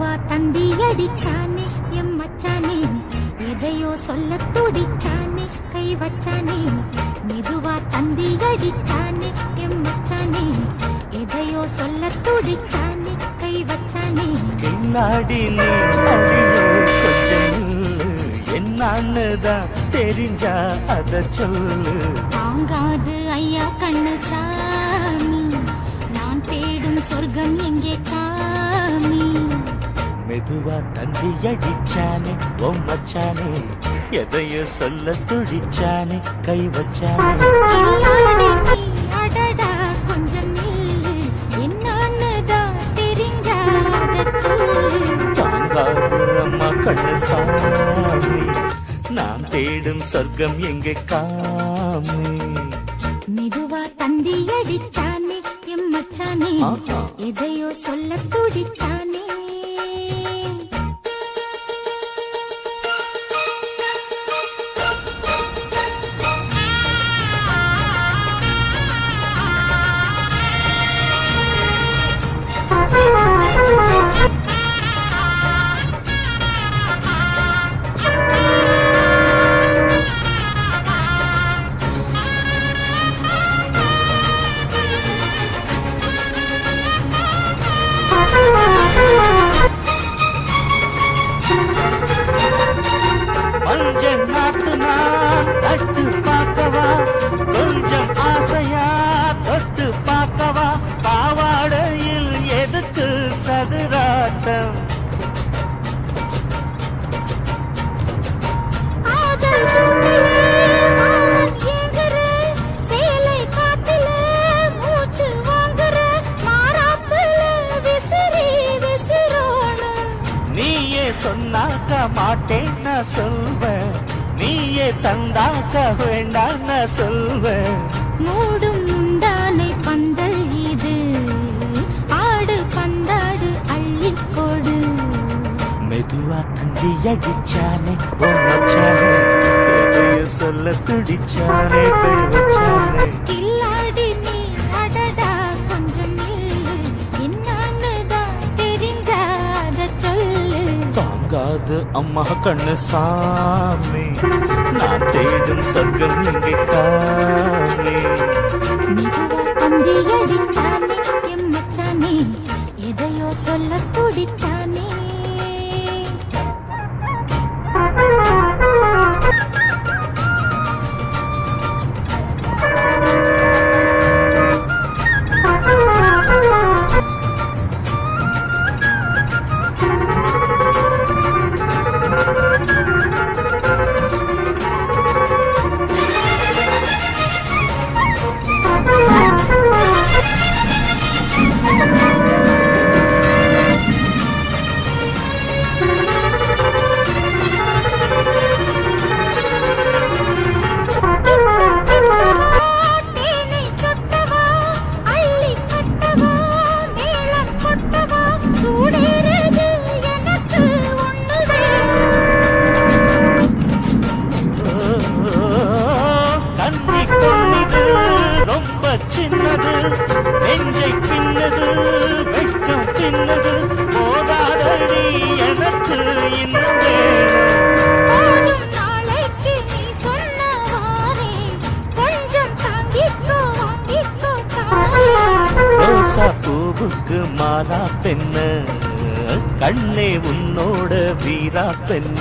மெதுவா தந்தி அடிச்சானே எம் மச்சானே, எதையோ சொல்ல துடிச்சானே கை வச்சானே. மெதுவா தந்தி அடிச்சானே எம் மச்சானே, எதையோ சொல்ல துடிச்சானே கை வச்சானே. கில்லாடி நீ அடியோ கொஞ்சம் என்னன்னுதான் தெரிஞ்சா அத சொல்லு. தாங்காது ஐயா கண்ணு சாமி, நான் தேடும் சொர்க்கம் எங்கே காமி. மெதுவா தந்தி அடிச்சானே ஓ மச்சானே, எதையோ சொல்ல துடிச்சானே கை வச்சானே. கில்லாடி நீ அடடா கொஞ்சம் நில்லு, என்னன்னுதான் தெரிஞ்சா அத சொல்லு. தாங்காது அம்மா கண்ணு சாமி, நான் தேடும் சொர்க்கம் எங்கே காமி. மெதுவா தந்தி அடிச்சானே எம் மச்சானே, எதையோ சொல்ல துடிச்சானே. கொஞ்சம் நாத்து நான் தட்டு பார்க்கவா, கொஞ்சம் ஆசையா தொட்டு பார்க்கவா. பாவாடையில் எதுக்கு சதுராட்டம், ஆதல் சூட்டிலே மாமன் ஏங்குற, சேலை காத்திலே மூச்சு வாங்குற, மாறாப்புல விசிறி விசிறோணும். நீயே சொன்னாக்க மாட்டேன் நான் சொல்வேன், நீயே தந்தாக்க வேண்டாம் நான் சொல்வேன். மூடும் முந்தானை பந்தல் இது, ஆடு பந்தாடு அள்ளிக்கோடு. மெதுவா தந்தி அடிச்சானே ஓ மச்சானே, எதையோ சொல்ல துடிச்சானே கை வச்சானே. கில்லாடி நீ அடடா கொஞ்சம் நில்லு, என்னன்னுதான் தெரிஞ்சாத சொல்லு. தாங்காது அம்மா கண்ணு சாமி, நான் தேடும் சொர்க்கம் எங்கே காமி. மெதுவா தந்தி அடிச்சானே எம் மச்சானே, எதையோ சொல்ல துடிச்சானே. தேனை சொட்டவா அள்ளி கட்டவா, மேளம் கொட்டவா, சூடேறது எனக்கு ஒண்ணு தந்தி கொள்ளிது ரொம்ப சின்னது, நெஞ்சை பின்னது வெட்கம் தின்னது. போதாதடி எனக்கு இன்னும் போதும் நாளைக்கு நீ சொன்னவாறே, கொஞ்சம் தாங்கிக்கோ வாங்கிக்கோ தாயே. ரோசா பூவுக்கு மாலா பெண்ண, கண்ணே உன்னோட வீரா பெண்ண.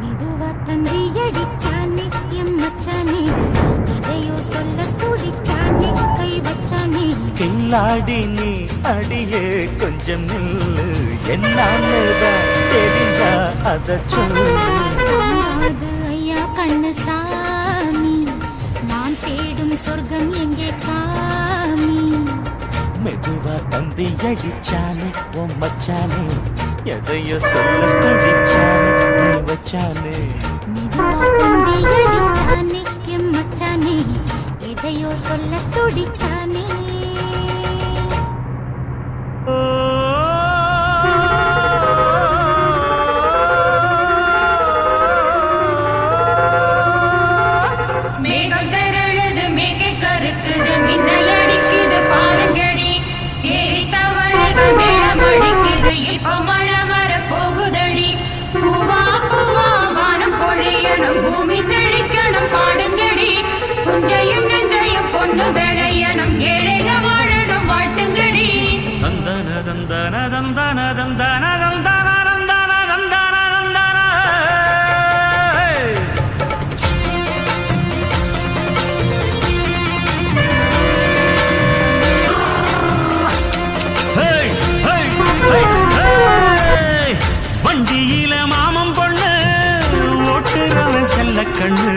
மெதுவா தந்தி அடிச்சானே எம் மச்சானே, எதையோ சொல்ல துடிச்சானே கை வச்சானே. கில்லாடி நீ அடியே கொஞ்சம் நில்லு, என்னன்னுதான் தெரிஞ்சா அத சொல்லு. தாங்காது ஐயா கண்ணு சாமி, நான் தேடும் சொர்க்கம் எங்கே காமி. மெதுவா தந்தி அடிச்சானே ஓ மச்சானே, எதையோ சொல்ல துடிச்சானே கை வச்சானே. மெதுவா தந்தி அடிச்சானே எம் மச்சானே, எதையோ சொல்ல துடிச்சானே. மேகம் திரழுது மேகை கருக்குது மின்னல் அடிக்குது பாருங்கடி ஏறி தவளைகள் மேளம் அடிக்குது இப்ப மழை தந்தான தந்தான தந்தான தந்தான தந்தான. Hey hey hey hey. வண்டியில மாமன் பொண்ணு ஓட்டுறவன் செல்ல கண்ணு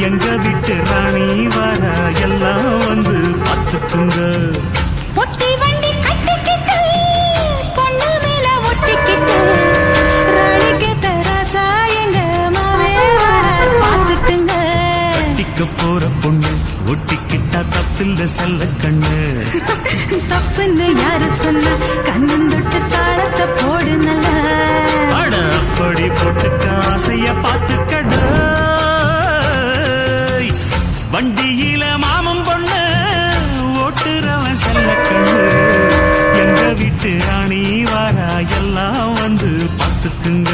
எங்க வீட்டு ராணி வர எல்லாம் வந்து பார்த்துக்குங்க. பொட்டி வண்டி கட்டிக்கிட்டு பொண்ணு மேல ஒட்டிக்கிட்டு ராணிக்கு தராசா எங்க மாவே வரார் பாத்துக்குங்க. கட்டிக்க போற பொண்ணு ஒட்டிக்கிட்டா தப்பில்ல செல்ல கண்ணு. தப்புன்னு யாரு சொன்னா கண்ணன் தொட்டு தாளத்தை போடு நல்லா. அட அப்படி போட்டுக்க ஆசைய பார்த்துக்கட. வண்டியில மாமன் பொண்ணு ஓட்டுறவன் செல்ல கண்ணு எங்க வீட்டு ராணி வாரா எல்லாம் வந்து பார்த்துக்குங்க.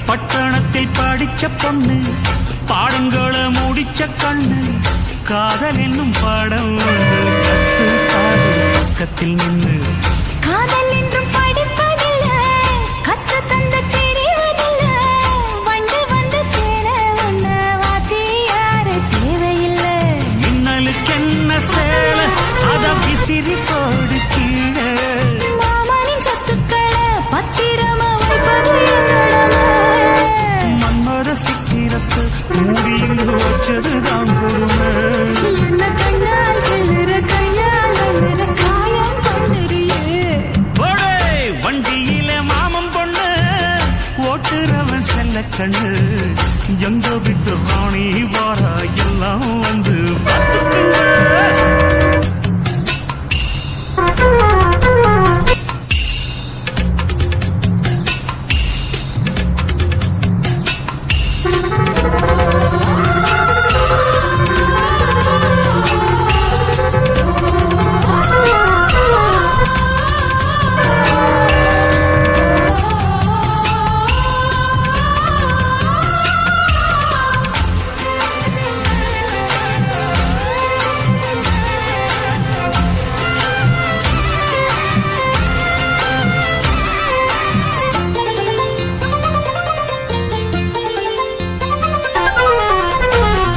பட்டணத்தில் படிச்ச பொண்ணு பாடங்களை முடிச்ச கண்ணு காதல் என்னும் பாடம் ஒன்று கத்து பாடு பக்கத்தில் நின்று. காதல் என்றும் படிப்பதில்லை கத்து தந்த தெரிவதில்லை. வண்டு வந்து சேர ஒன்ன வாத்தி யாரு தேவையில்லை. மின்னலுக்கு என்ன சேல அத விசிறி போடு கீழே. மாமனின் சொத்துக்களை பத்திரமா வைப்பது என் கடமை. மன்மத சித்திரத்தை மூடியில் வச்சதுதான் கொடுமை. என்ன கண்ணால் செல்லுற கையால் அழுற காயம் பண்ணுறியே. போடே வண்டியில மாமன் பொண்ணு ஓட்டுறவன் செல்ல கண்ணு எங்க விட்டு ராணி வாரா எல்லாம் வந்து பார்த்துக்குங்க.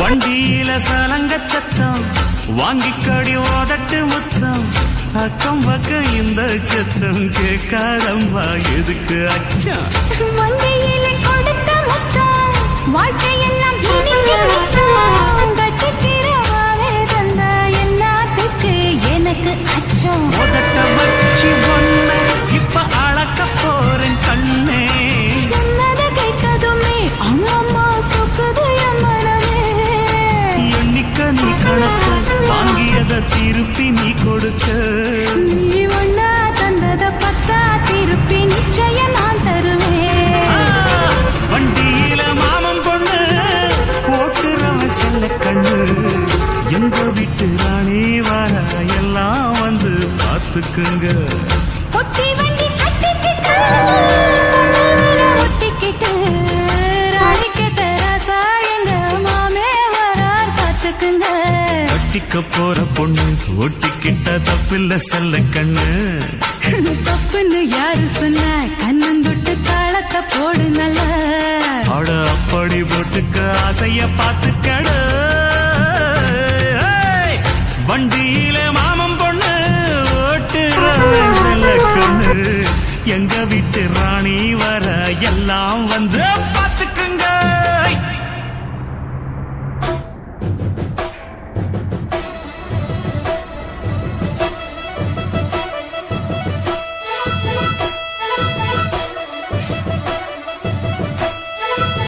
வண்டியில சலங்க சத்தம் வாங்கிக்கடி ஓதட்டு முத்தம். அக்கம் பக்கம் இந்த சத்தம் கேட்காதம்பா எதுக்கு அச்சம். வண்டியில கொடுத்த முத்தம் வாழ்க்கையெல்லாம் இனிக்கு முத்தம். கட்டிக்கிறவாவே தந்த எல்லாத்துக்கு எனக்கு அச்சம். உதட்ட வச்சு ஒன்ன இப்ப அளக்க போறேன் கண்ணே. சொன்னதை கேட்டதுமே அம்மம்மா சொக்குது என் மனமே. எண்ணிக்க நீ கணக்க வாங்கியத திருப்பி நீ கொடுக்க. நீ ஒன்னா தந்தத பத்தா திருப்பி நிச்சயம் நான் தருவேன். வண்டியில மாமன் பொண்ணு ஓட்டுறவன் செல்ல கண்ணு எங்க வீட்டு ராணி வர எல்லாம் வந்து பார்த்துக்குங்க. பொட்டி வண்டி கட்டிக்கிட்டு பொண்ணு மேல ஒட்டிக்கிட்டு ராணிக்கு தராசா எங்க மாமே வரார் பாத்துக்குங்க. கட்டிக்க போற பொண்ணு ஒட்டிக்கிட்ட தப்பில்ல செல்ல கண்ணு. தப்புன்னு யாரு சொன்னா கண்ணன் தொட்டு தாளத்தை போடு நல்லா. அட அப்படி போட்டுக்க ஆசைய பார்த்துக்கட. வண்டியில மாமன் பொண்ணு ஓட்டுறவன் செல்ல கண்ணு எங்க வீட்டு ராணி வர எல்லாம் வந்து